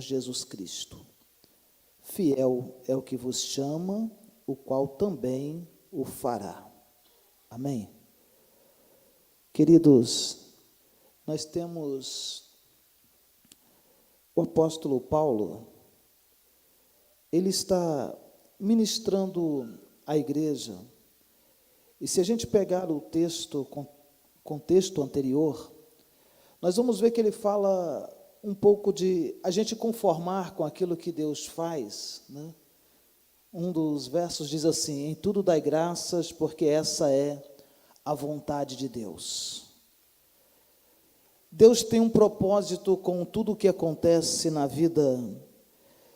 Jesus Cristo. Fiel é o que vos chama, o qual também o fará. Amém? Queridos, nós temos o apóstolo Paulo, ele está ministrando à igreja, e se a gente pegar o texto, contexto anterior, nós vamos ver que ele fala um pouco de a gente conformar com aquilo que Deus faz, né? Um dos versos diz assim: em tudo dai graças, porque essa é a vontade de Deus. Deus tem um propósito com tudo o que acontece na vida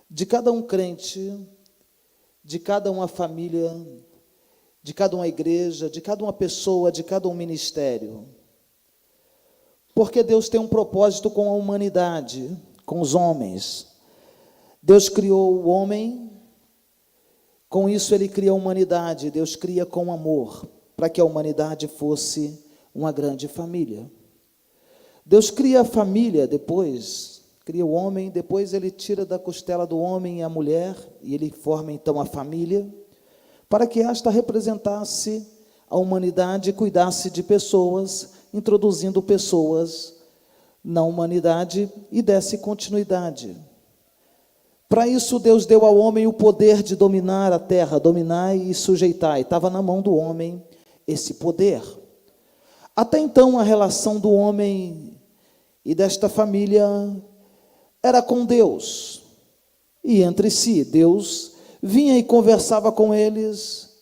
de cada um crente, de cada uma família, de cada uma igreja, de cada uma pessoa, de cada um ministério. Porque Deus tem um propósito com a humanidade, com os homens. Deus criou o homem, com isso ele cria a humanidade. Deus cria com amor, para que a humanidade fosse uma grande família. Deus cria a família, depois cria o homem, depois ele tira da costela do homem a mulher, e ele forma então a família, para que esta representasse a humanidade e cuidasse de pessoas, introduzindo pessoas na humanidade e desse continuidade. Para isso Deus deu ao homem o poder de dominar a terra, dominar e sujeitar, e estava na mão do homem esse poder. Até então a relação do homem e desta família era com Deus, e entre si. Deus vinha e conversava com eles,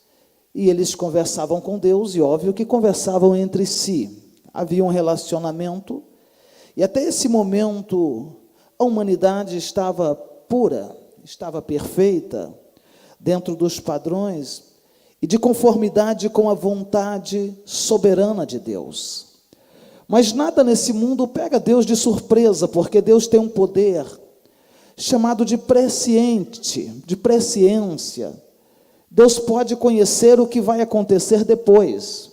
e eles conversavam com Deus, e óbvio que conversavam entre si. Havia um relacionamento, e até esse momento a humanidade estava pura, estava perfeita, dentro dos padrões e de conformidade com a vontade soberana de Deus. Mas nada nesse mundo pega Deus de surpresa, porque Deus tem um poder chamado de presciente, de presciência. Deus pode conhecer o que vai acontecer depois.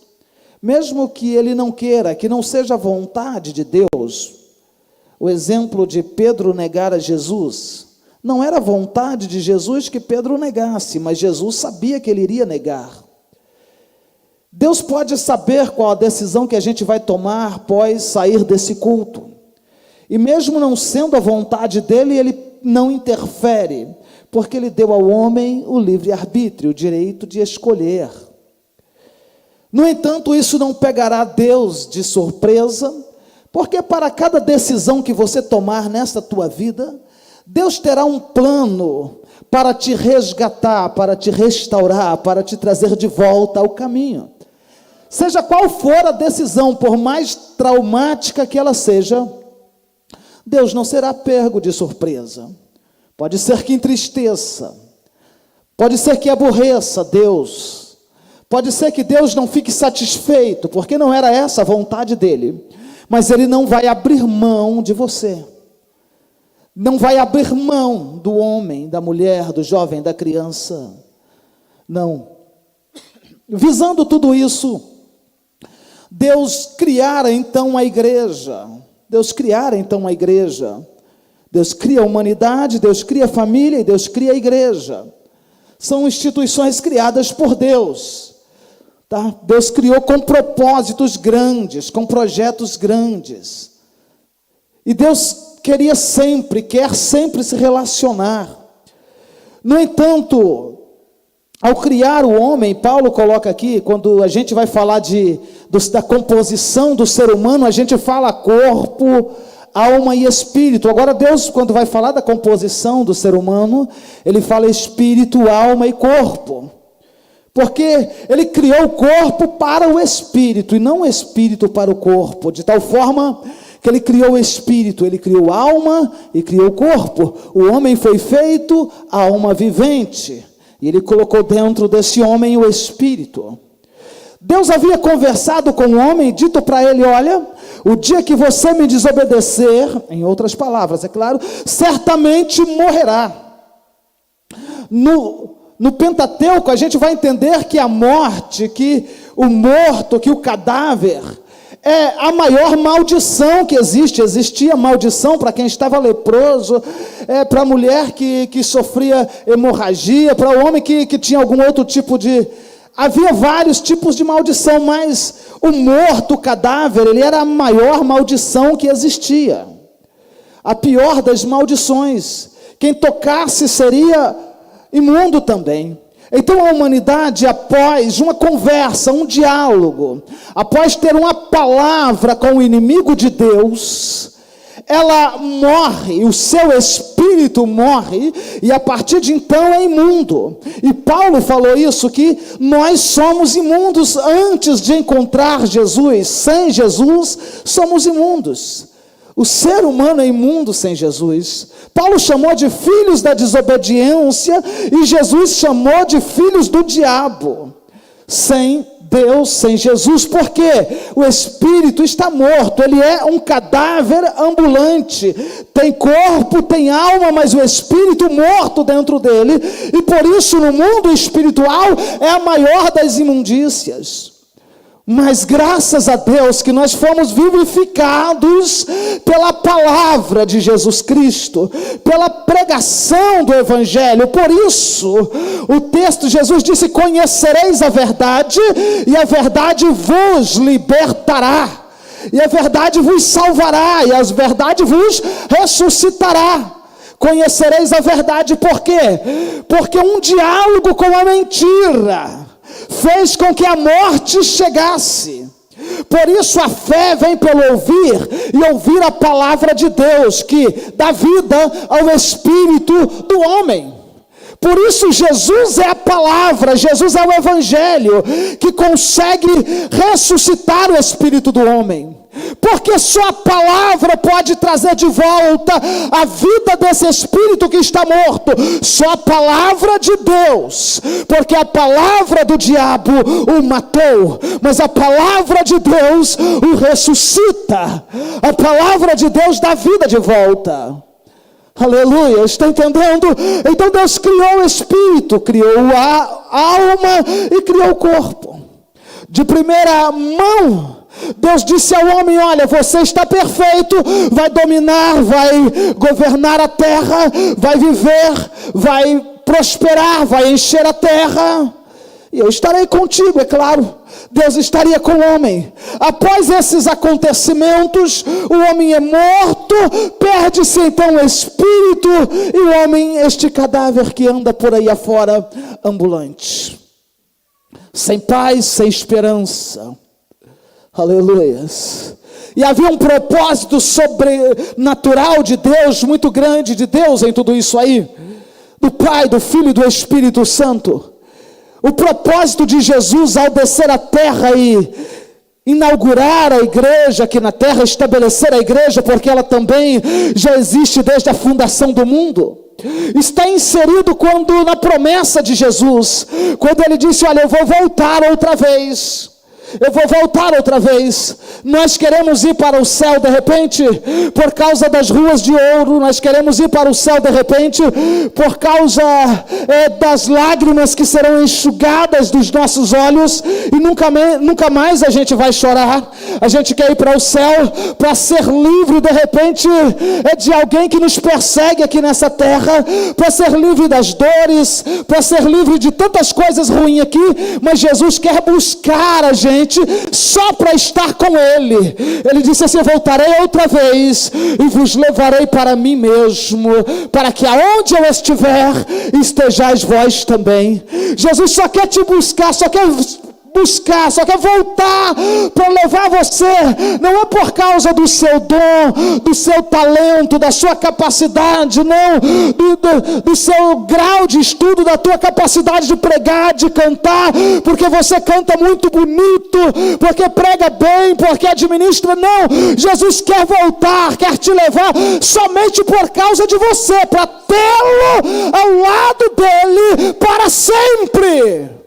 Mesmo que ele não queira, que não seja a vontade de Deus. O exemplo de Pedro negar a Jesus, não era a vontade de Jesus que Pedro negasse, mas Jesus sabia que ele iria negar. Deus pode saber qual a decisão que a gente vai tomar após sair desse culto. E mesmo não sendo a vontade dele, ele não interfere, porque ele deu ao homem o livre-arbítrio, o direito de escolher. No entanto, isso não pegará Deus de surpresa, porque para cada decisão que você tomar nesta tua vida, Deus terá um plano para te resgatar, para te restaurar, para te trazer de volta ao caminho. Seja qual for a decisão, por mais traumática que ela seja, Deus não será pego de surpresa. Pode ser que entristeça, pode ser que aborreça Deus, pode ser que Deus não fique satisfeito, porque não era essa a vontade dele, mas ele não vai abrir mão de você, não vai abrir mão do homem, da mulher, do jovem, da criança, não. Visando tudo isso, Deus criara então a igreja, Deus cria a humanidade, Deus cria a família e Deus cria a igreja. São instituições criadas por Deus, tá? Deus criou com propósitos grandes, com projetos grandes. E Deus quer sempre se relacionar. No entanto, ao criar o homem, Paulo coloca aqui, quando a gente vai falar da composição do ser humano, a gente fala corpo, alma e espírito. Agora Deus, quando vai falar da composição do ser humano, ele fala espírito, alma e corpo. Porque ele criou o corpo para o espírito, e não o espírito para o corpo, de tal forma que ele criou o espírito, ele criou a alma e criou o corpo. O homem foi feito alma vivente, e ele colocou dentro desse homem o espírito. Deus havia conversado com o homem, dito para ele: olha, o dia que você me desobedecer, em outras palavras, é claro, certamente morrerá. No Pentateuco a gente vai entender que a morte, que o morto, que o cadáver, é a maior maldição que existe. Existia maldição para quem estava leproso, para a mulher que sofria hemorragia, para o homem que tinha algum outro tipo de... Havia vários tipos de maldição, mas o morto, o cadáver, ele era a maior maldição que existia. A pior das maldições. Quem tocasse seria imundo também. Então a humanidade, após uma conversa, um diálogo, após ter uma palavra com o inimigo de Deus, ela morre, o seu espírito morre, e a partir de então é imundo. E Paulo falou isso, que nós somos imundos antes de encontrar Jesus. Sem Jesus, somos imundos. O ser humano é imundo sem Jesus. Paulo chamou de filhos da desobediência, e Jesus chamou de filhos do diabo. Sem Deus, sem Jesus, porque o espírito está morto, ele é um cadáver ambulante, tem corpo, tem alma, mas o espírito morto dentro dele, e por isso no mundo espiritual é a maior das imundícias. Mas graças a Deus que nós fomos vivificados pela palavra de Jesus Cristo, pela pregação do Evangelho. Por isso, o texto, Jesus disse: conhecereis a verdade, e a verdade vos libertará, e a verdade vos salvará, e a verdade vos ressuscitará. Conhecereis a verdade, por quê? Porque um diálogo com a mentira fez com que a morte chegasse. Por isso a fé vem pelo ouvir, e ouvir a palavra de Deus, que dá vida ao espírito do homem. Por isso Jesus é a palavra, Jesus é o Evangelho, que consegue ressuscitar o espírito do homem. Porque só a palavra pode trazer de volta a vida desse espírito que está morto. Só a palavra de Deus. Porque a palavra do diabo o matou, mas a palavra de Deus o ressuscita. A palavra de Deus dá vida de volta. Aleluia, está entendendo? Então Deus criou o espírito, criou a alma e criou o corpo. De primeira mão, Deus disse ao homem: olha, você está perfeito, vai dominar, vai governar a terra, vai viver, vai prosperar, vai encher a terra, e eu estarei contigo, é claro. Deus estaria com o homem. Após esses acontecimentos, o homem é morto, perde-se então o espírito, e o homem, este cadáver que anda por aí afora, ambulante, sem paz, sem esperança. Aleluias. E havia um propósito sobrenatural de Deus, muito grande de Deus em tudo isso aí, do Pai, do Filho e do Espírito Santo. O propósito de Jesus ao descer à terra e inaugurar a igreja aqui na terra, estabelecer a igreja, porque ela também já existe desde a fundação do mundo, está inserido na promessa de Jesus, quando ele disse: olha, eu vou voltar outra vez. Eu vou voltar outra vez. Nós queremos ir para o céu de repente por causa das ruas de ouro. Nós queremos ir para o céu de repente por causa das lágrimas que serão enxugadas dos nossos olhos, e nunca mais a gente vai chorar. A gente quer ir para o céu para ser livre de repente de alguém que nos persegue aqui nessa terra, para ser livre das dores, para ser livre de tantas coisas ruins aqui. Mas Jesus quer buscar a gente só para estar com Ele. Ele disse assim: eu voltarei outra vez e vos levarei para mim mesmo, para que aonde eu estiver, estejais vós também. Jesus só quer te buscar, só quer voltar para levar você. Não é por causa do seu dom, do seu talento, da sua capacidade, não, do seu grau de estudo, da tua capacidade de pregar, de cantar, porque você canta muito bonito, porque prega bem, porque administra. Não, Jesus quer voltar, quer te levar somente por causa de você, para tê-lo ao lado dele para sempre.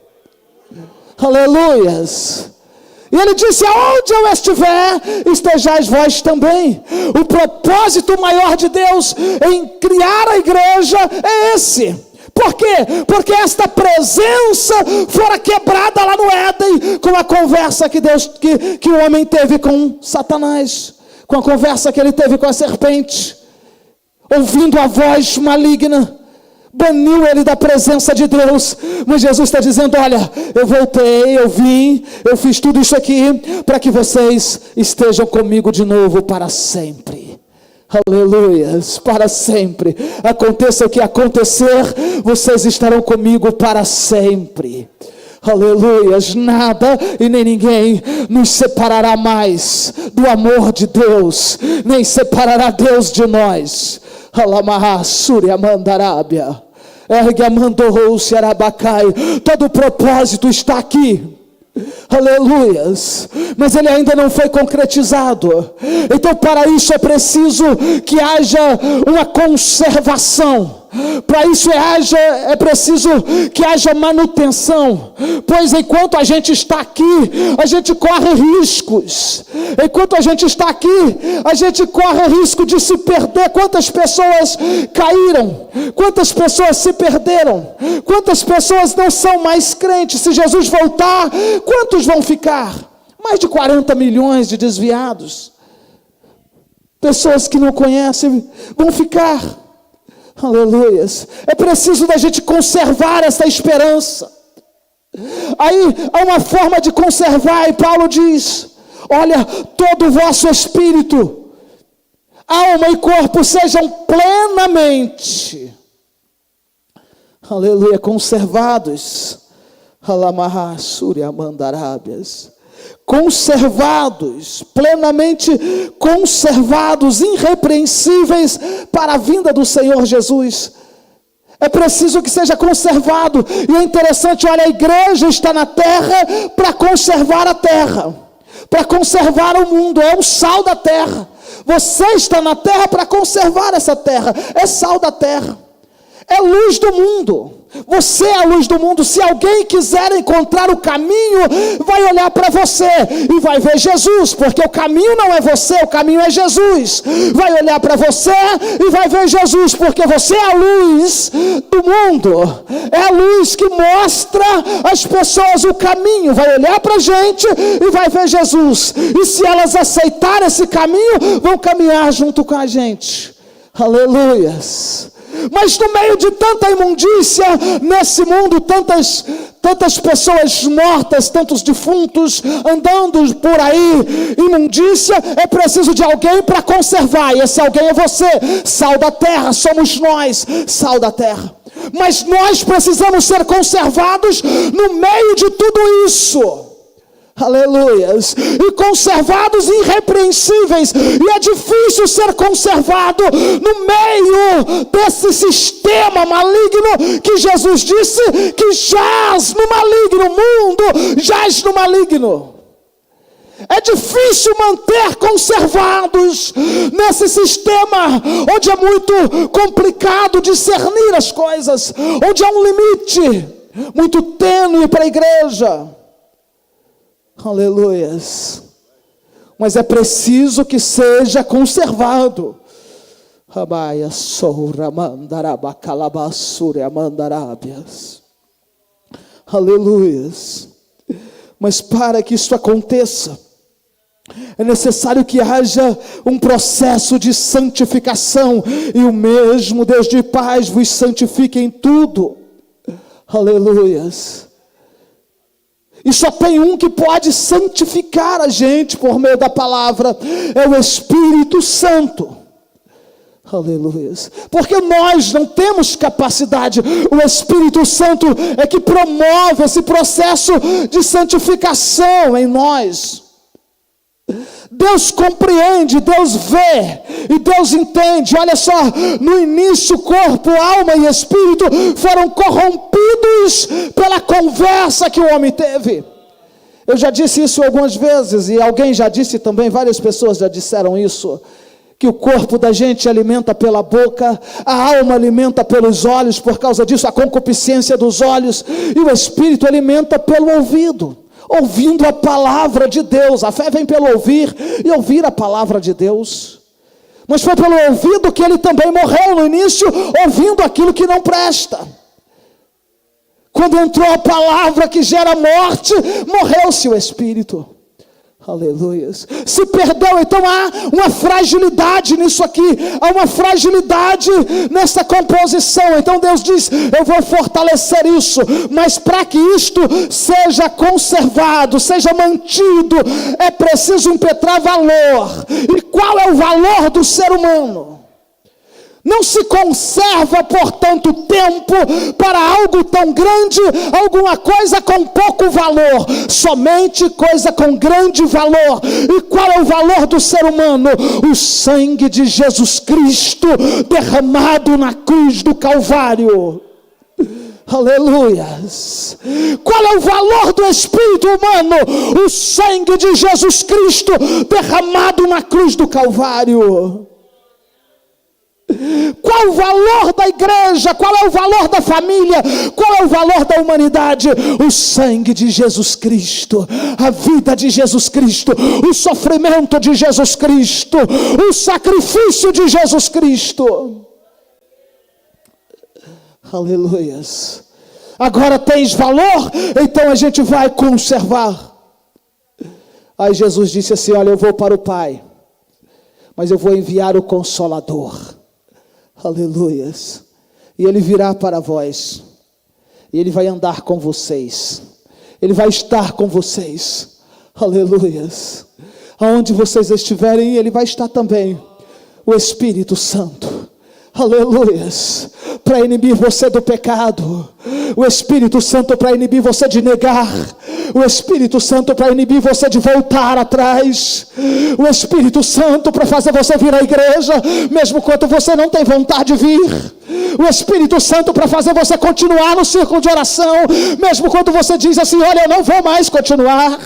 Aleluias. E ele disse: aonde eu estiver, estejais vós também. O propósito maior de Deus em criar a igreja é esse. Por quê? Porque esta presença fora quebrada lá no Éden, com a conversa que o homem teve com Satanás, com a conversa que ele teve com a serpente, ouvindo a voz maligna, baniu ele da presença de Deus. Mas Jesus está dizendo: olha, eu voltei, eu vim, eu fiz tudo isso aqui para que vocês estejam comigo de novo para sempre. Aleluias, para sempre. Aconteça o que acontecer, vocês estarão comigo para sempre. Aleluias, nada e nem ninguém nos separará mais do amor de Deus, nem separará Deus de nós. Alamaha Surya Mandarábia, ergue a mandorou-se Arabacai. Todo o propósito está aqui. Aleluias, mas ele ainda não foi concretizado. Então para isso é preciso que haja uma conservação. Para isso é preciso que haja manutenção, pois enquanto a gente está aqui, a gente corre riscos. Enquanto a gente está aqui, a gente corre risco de se perder. Quantas pessoas caíram? Quantas pessoas se perderam? Quantas pessoas não são mais crentes? Se Jesus voltar, quantos vão ficar? Mais de 40 milhões de desviados. Pessoas que não conhecem vão ficar. Aleluias. É preciso da gente conservar essa esperança. Aí há uma forma de conservar, e Paulo diz: olha, todo o vosso espírito, alma e corpo sejam plenamente, aleluia, conservados. Alamaha Surya Mandarábias. Conservados, plenamente conservados, irrepreensíveis para a vinda do Senhor Jesus. É preciso que seja conservado. E é interessante, olha, a igreja está na terra para conservar a terra, para conservar o mundo, é o sal da terra. Você está na terra para conservar essa terra, é sal da terra, é luz do mundo. Você é a luz do mundo. Se alguém quiser encontrar o caminho, vai olhar para você e vai ver Jesus, porque o caminho não é você, o caminho é Jesus. Vai olhar para você e vai ver Jesus, porque você é a luz do mundo, é a luz que mostra às pessoas o caminho. Vai olhar para a gente e vai ver Jesus, e se elas aceitarem esse caminho, vão caminhar junto com a gente. Aleluias. Mas no meio de tanta imundícia nesse mundo, tantas pessoas mortas, tantos defuntos andando por aí, imundícia, é preciso de alguém para conservar, e esse alguém é você. Sal da terra, somos nós, sal da terra. Mas nós precisamos ser conservados no meio de tudo isso. Aleluias, e conservados irrepreensíveis. E é difícil ser conservado no meio desse sistema maligno que Jesus disse que jaz no maligno. O mundo jaz no maligno. É difícil manter conservados nesse sistema onde é muito complicado discernir as coisas, onde há um limite muito tênue para a igreja. Aleluias. Mas é preciso que seja conservado. Rabaia soura mandaraba calabasura mandarábias. Aleluias. Mas para que isso aconteça, é necessário que haja um processo de santificação. E o mesmo Deus de paz vos santifique em tudo. Aleluias. E só tem um que pode santificar a gente por meio da palavra, é o Espírito Santo. Aleluia. Porque nós não temos capacidade, o Espírito Santo é que promove esse processo de santificação em nós. Deus compreende, Deus vê e Deus entende. Olha só, no início corpo, alma e espírito foram corrompidos pela conversa que o homem teve. Eu já disse isso algumas vezes, e alguém já disse também, várias pessoas já disseram isso, que o corpo da gente alimenta pela boca, a alma alimenta pelos olhos, por causa disso a concupiscência dos olhos, e o espírito alimenta pelo ouvido, ouvindo a palavra de Deus. A fé vem pelo ouvir, e ouvir a palavra de Deus. Mas foi pelo ouvido que ele também morreu no início, ouvindo aquilo que não presta. Quando entrou a palavra que gera morte, morreu-se o espírito. Aleluias. Se perdeu, então há uma fragilidade nisso aqui, há uma fragilidade nessa composição. Então Deus diz: eu vou fortalecer isso, mas para que isto seja conservado, seja mantido, é preciso impetrar valor. E qual é o valor do ser humano? Não se conserva por tanto tempo para algo tão grande, alguma coisa com pouco valor, somente coisa com grande valor. E qual é o valor do ser humano? O sangue de Jesus Cristo derramado na cruz do Calvário. Aleluias. Qual é o valor do espírito humano? O sangue de Jesus Cristo derramado na cruz do Calvário. Qual o valor da igreja? Qual é o valor da família? Qual é o valor da humanidade? O sangue de Jesus Cristo, a vida de Jesus Cristo, o sofrimento de Jesus Cristo, o sacrifício de Jesus Cristo. Aleluias. Agora tens valor, então a gente vai conservar. Aí Jesus disse assim: olha, eu vou para o Pai, mas eu vou enviar o Consolador. Aleluias. E ele virá para vós, e ele vai andar com vocês, ele vai estar com vocês. Aleluias. Aonde vocês estiverem, ele vai estar também. O Espírito Santo. Aleluias. Para inibir você do pecado. O Espírito Santo para inibir você de negar. O Espírito Santo para inibir você de voltar atrás. O Espírito Santo para fazer você vir à igreja, mesmo quando você não tem vontade de vir. O Espírito Santo para fazer você continuar no círculo de oração, mesmo quando você diz assim: olha, eu não vou mais continuar.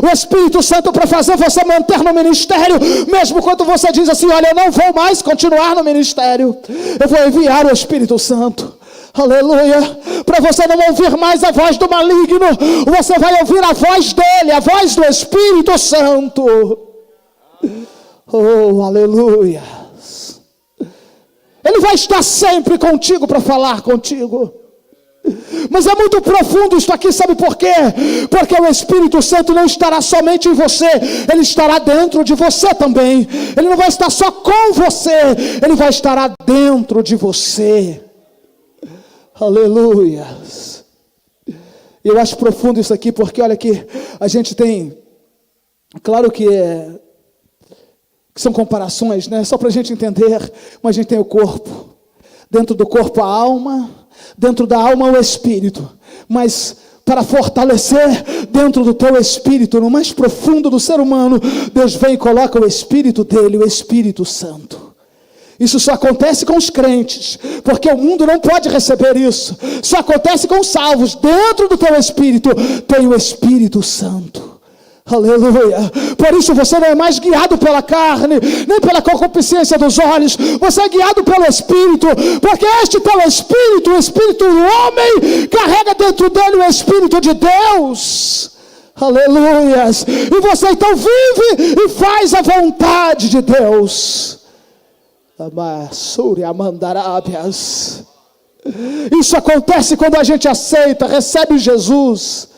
O Espírito Santo para fazer você manter no ministério, mesmo quando você diz assim: olha, eu não vou mais continuar no ministério. Eu vou enviar o Espírito Santo. Aleluia. Para você não ouvir mais a voz do maligno, você vai ouvir a voz dele, a voz do Espírito Santo. Oh, aleluia. Ele vai estar sempre contigo para falar contigo. Mas é muito profundo isso aqui, sabe por quê? Porque o Espírito Santo não estará somente em você, ele estará dentro de você também. Ele não vai estar só com você, ele vai estar dentro de você. Aleluia. Eu acho profundo isso aqui, porque olha aqui, a gente tem, claro que são comparações, né? Só para a gente entender, mas a gente tem o corpo, dentro do corpo a alma, dentro da alma o espírito, mas para fortalecer dentro do teu espírito, no mais profundo do ser humano, Deus vem e coloca o espírito dele, o Espírito Santo. Isso só acontece com os crentes, porque o mundo não pode receber isso. Só acontece com os salvos. Dentro do teu espírito tem o Espírito Santo. Aleluia. Por isso você não é mais guiado pela carne, nem pela concupiscência dos olhos. Você é guiado pelo Espírito, porque este teu Espírito, o Espírito do homem, carrega dentro dele o Espírito de Deus. Aleluias. E você então vive e faz a vontade de Deus. Isso acontece quando a gente aceita, recebe Jesus.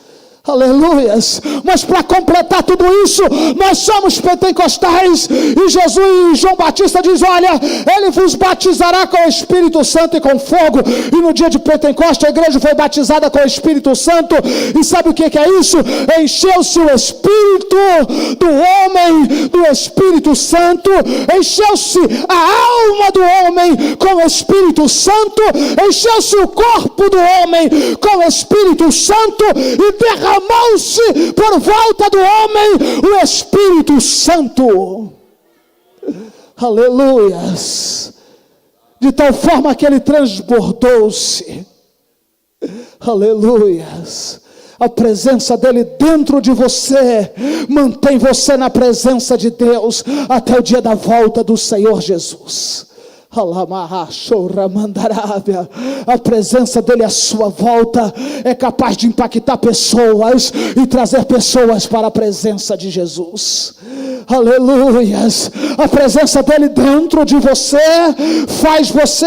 Aleluias. Mas para completar tudo isso, nós somos pentecostais, e Jesus, João Batista diz: olha, ele vos batizará com o Espírito Santo e com fogo. E no dia de Pentecostes a igreja foi batizada com o Espírito Santo. E sabe o que é isso? Encheu-se o Espírito do homem, do Espírito Santo. Encheu-se a alma do homem com o Espírito Santo. Encheu-se o corpo do homem com o Espírito Santo. E derramou-se por volta do homem o Espírito Santo. Aleluias. De tal forma que ele transbordou-se. Aleluias. A presença dele dentro de você mantém você na presença de Deus até o dia da volta do Senhor Jesus. A presença dele à sua volta é capaz de impactar pessoas e trazer pessoas para a presença de Jesus. Aleluias. A presença dele dentro de você faz você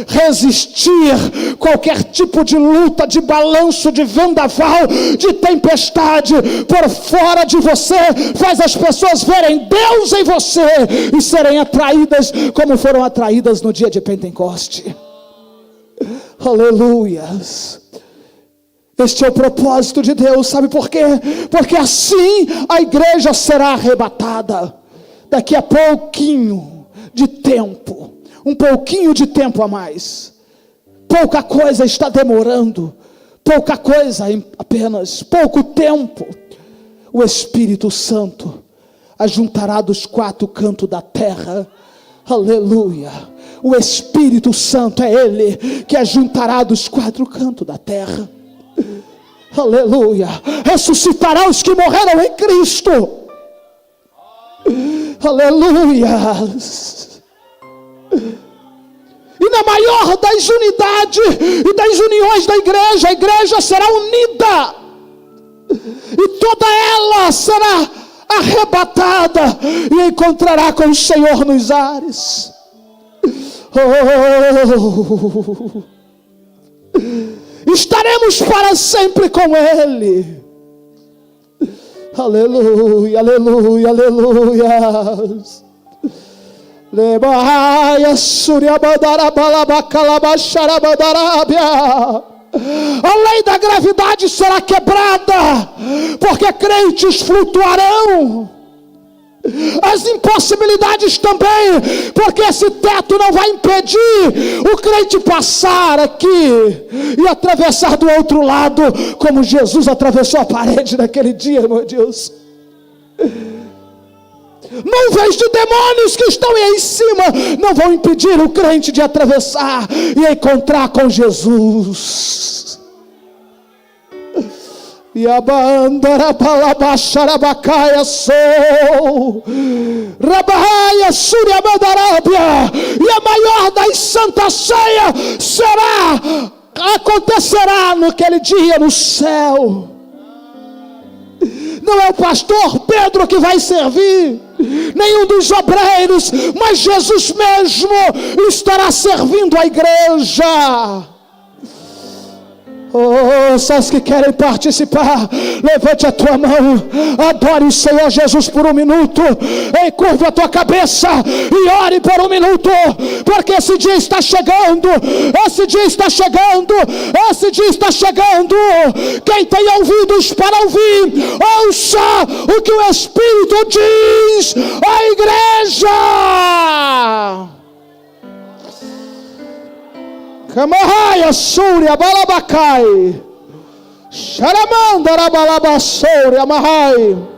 resistir qualquer tipo de luta, de balanço, de vendaval, de tempestade por fora de você. Faz as pessoas verem Deus em você e serem atraídas como foram atraídas no dia de Pentecoste. Aleluias. Este é o propósito de Deus, sabe por quê? Porque assim a igreja será arrebatada. Daqui a pouquinho de tempo, um pouquinho de tempo a mais. Pouca coisa está demorando, pouca coisa apenas, pouco tempo. O Espírito Santo ajuntará dos quatro cantos da terra. Aleluia. O Espírito Santo é Ele que ajuntará dos quatro cantos da terra. Aleluia. Ressuscitará os que morreram em Cristo. Aleluia. E na maior das unidades e das uniões da igreja, a igreja será unida. E toda ela será arrebatada e encontrará com o Senhor nos ares. Estaremos para sempre com Ele. Aleluia, aleluia, aleluia. A lei da gravidade será quebrada, porque crentes flutuarão. As impossibilidades também, porque esse teto não vai impedir o crente passar aqui e atravessar do outro lado, como Jesus atravessou a parede naquele dia, meu Deus. Nuvens de demônios que estão aí em cima não vão impedir o crente de atravessar e encontrar com Jesus. E a bandara palabacharabacaia sou Rabaia Súria Mandarábia. E a maior das santas ceias acontecerá naquele dia no céu. Não é o pastor Pedro que vai servir, nenhum dos obreiros, mas Jesus mesmo estará servindo a igreja. Oh, só os que querem participar, levante a tua mão, adore o Senhor Jesus por um minuto, encurva a tua cabeça e ore por um minuto, porque esse dia está chegando, esse dia está chegando, esse dia está chegando. Quem tem ouvidos para ouvir, ouça o que o Espírito diz à igreja. Camahaya Súria Balabacai Sharamandara Balabasouria Mahai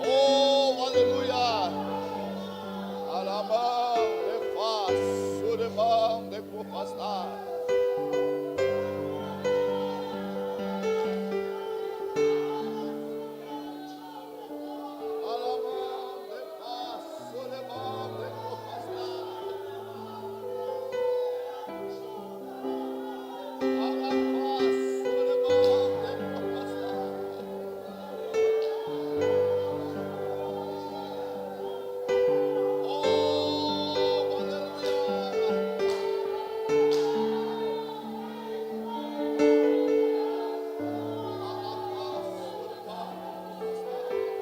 Oh, aleluia. Alamão de faz, suremão de pupastar.